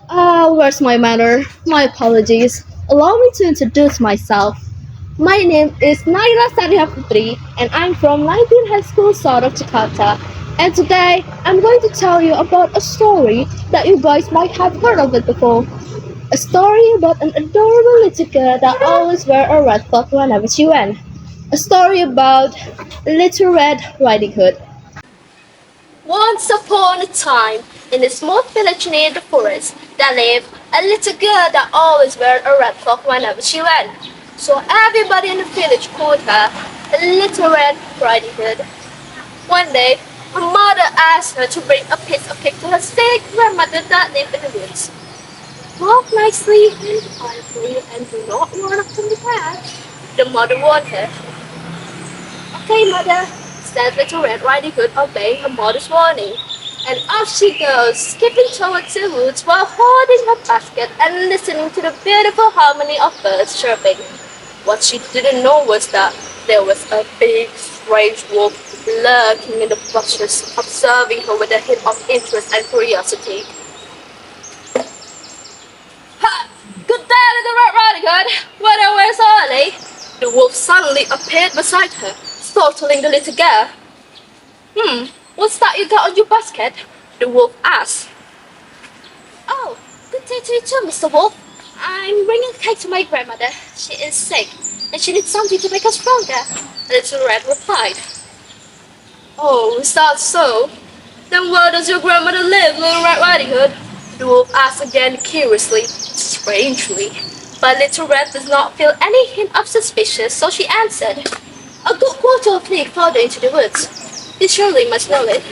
Where's my manner? My apologies. Allow me to introduce myself. My name is Nayla Putri, and I'm from 19 High School South of Jakarta. And today, I'm going to tell you about a story that you guys might have heard of it before. A story about an adorable little girl that always wear a red cloth whenever she went. A story about Little Red Riding Hood. Once upon a time, in a small village near the forest, there lived a little girl that always wore a red cloak whenever she went. So everybody in the village called her Little Red Riding Hood. One day, her mother asked her to bring a piece of cake to her sick grandmother that lived in the woods. Walk nicely and quietly and do not run up from the path, the mother warned her. Okay, mother, said Little Red Riding Hood, obeying her mother's warning. And off she goes, skipping towards the woods while holding her basket and listening to the beautiful harmony of birds chirping. What she didn't know was that there was a big, strange wolf lurking in the bushes, observing her with a hint of interest and curiosity. Ha! Good day, Little Red Riding Hood! What are we so early? The wolf suddenly appeared beside her, startling the little girl. What's that you got on your basket? The wolf asked. Oh, good day to you too, Mr. Wolf. I'm bringing a cake to my grandmother. She is sick, and she needs something to make her stronger. Little Red replied. Oh, is that so? Then where does your grandmother live, Little Red Riding Hood? The wolf asked again curiously, strangely. But Little Red does not feel any hint of suspicious, so she answered. A good quarter of a league farther into the woods. You surely must know it.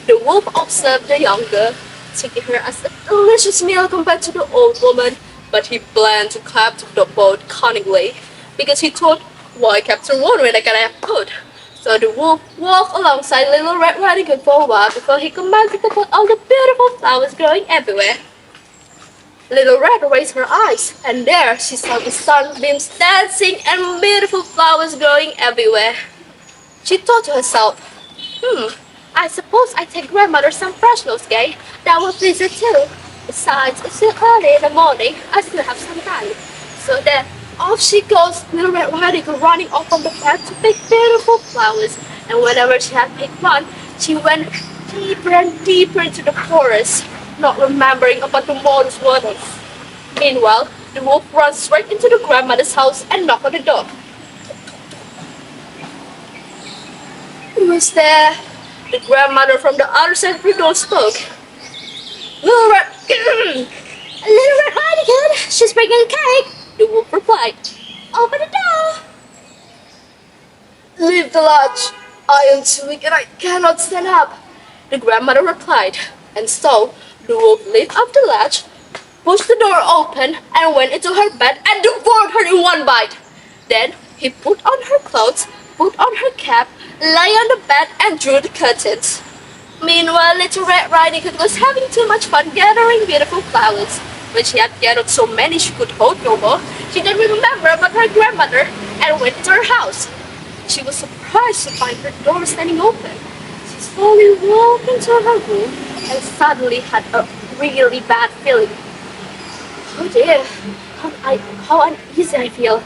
The wolf observed the young girl, taking her as a delicious meal compared to the old woman, but he planned to clap the boat cunningly, because he thought, why capture one when I can have food? So the wolf walked alongside Little Red Riding Hood for a while before he commenced about all the beautiful flowers growing everywhere. Little Red raised her eyes, and there she saw the sunbeams dancing and beautiful flowers growing everywhere. She thought to herself, I suppose I take grandmother some fresh nosegay. That will please her too. Besides, it's still early in the morning. I still have some time. So then, off she goes, Little Red Riding Hood running off from the path to pick beautiful flowers. And whenever she had picked one, she went deeper and deeper into the forest, not remembering about the mother's warnings. Meanwhile, the wolf runs straight into the grandmother's house and knocked on the door. Who was there? The grandmother from the other side of the door spoke. Little Red Riding Hood, she's bringing a cake, the wolf replied. Open the door. Leave the lodge. I am too weak and I cannot stand up, the grandmother replied. And so, the wolf lifted up the latch, pushed the door open, and went into her bed and devoured her in one bite. Then, he put on her clothes, put on her cap, lay on the bed and drew the curtains. Meanwhile, Little Red Riding Hood was having too much fun gathering beautiful flowers. When she had gathered so many she could hold no more, she didn't remember about her grandmother and went to her house. She was surprised to find her door standing open. She slowly walked into her room and suddenly had a really bad feeling. Oh dear, how uneasy I feel.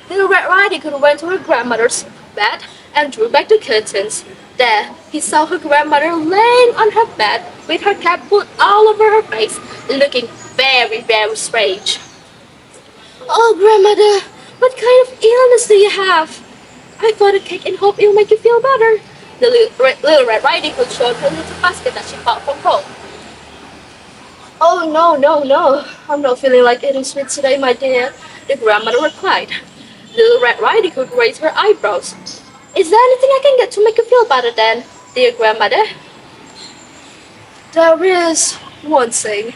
Little Red Riding Hood went to her grandmother's bed and drew back the curtains. There, he saw her grandmother laying on her bed with her cap pulled all over her face, looking very, very strange. Oh, grandmother, what kind of illness do you have? I bought a cake and hope it'll make you feel better. The Little Red Riding Hood showed her little basket that she bought from home. Oh, no. I'm not feeling like eating sweets today, my dear, the grandmother replied. Little Red Riding Hood raised her eyebrows. Is there anything I can get to make you feel better then, dear grandmother? There is one thing.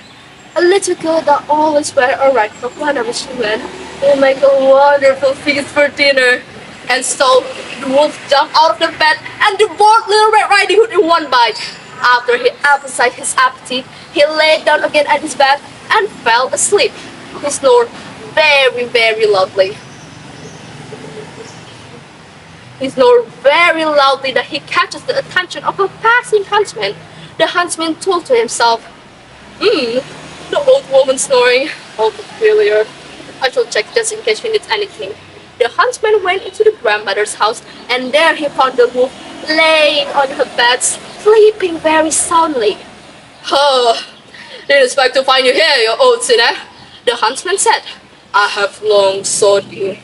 A little girl that always wears a red cloak whenever she went will make a wonderful feast for dinner. And so the wolf jumped out of the bed and devoured Little Red Riding Hood in one bite. After he exercised his appetite, he lay down again at his bed and fell asleep. He snored very, very loudly. He snored very loudly that he catches the attention of a passing huntsman. The huntsman thought to himself, Hmm, the old woman snoring. All familiar. I shall check just in case she needs anything. The huntsman went into the grandmother's house, and there he found the wolf laying on her bed, sleeping very soundly. Oh, didn't expect to find you here, you old sinner, the huntsman said. I have long sought you,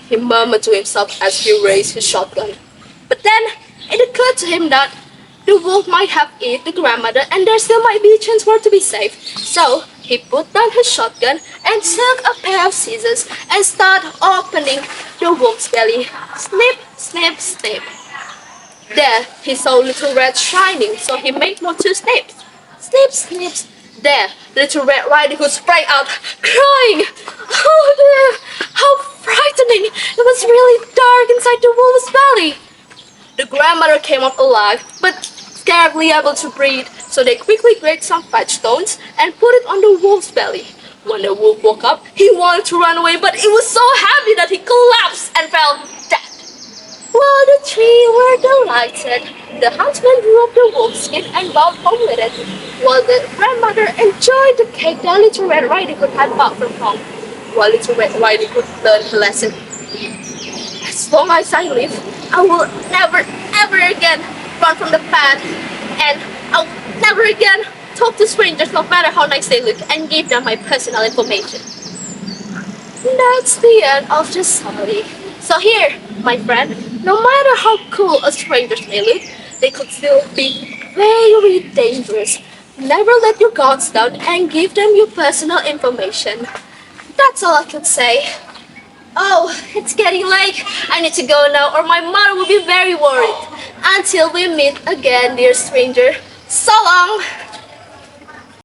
he murmured to himself as he raised his shotgun. But then it occurred to him that the wolf might have eaten the grandmother and there still might be a chance for her to be safe. So he put down his shotgun and took a pair of scissors and started opening the wolf's belly. Snip, snip, snip. There he saw Little Red shining, so he made more two snips. Snip, snips. There, Little Red Riding Hood sprang out, crying. Oh dear, how frightening! It was really dark inside the wolf's belly. The grandmother came out alive, but scarcely able to breathe, so they quickly grated some fat stones and put it on the wolf's belly. When the wolf woke up, he wanted to run away, but he was so heavy that he collapsed and fell dead. While the three were delighted, the huntsman drew up the wolf's skin and brought home with it, while the grandmother enjoyed the cake that Little Red Riding Hood had brought from home, while Little Red Riding Hood learned her lesson. As long as I live, I will never, ever again run from the path, and I will never again talk to strangers no matter how nice they look and give them my personal information. That's the end of the story. So here, my friend, no matter how cool a stranger may look, they could still be very dangerous. Never let your guards down and give them your personal information. That's all I could say. Oh, it's getting late. I need to go now or my mother will be very worried. Until we meet again, dear stranger. So long!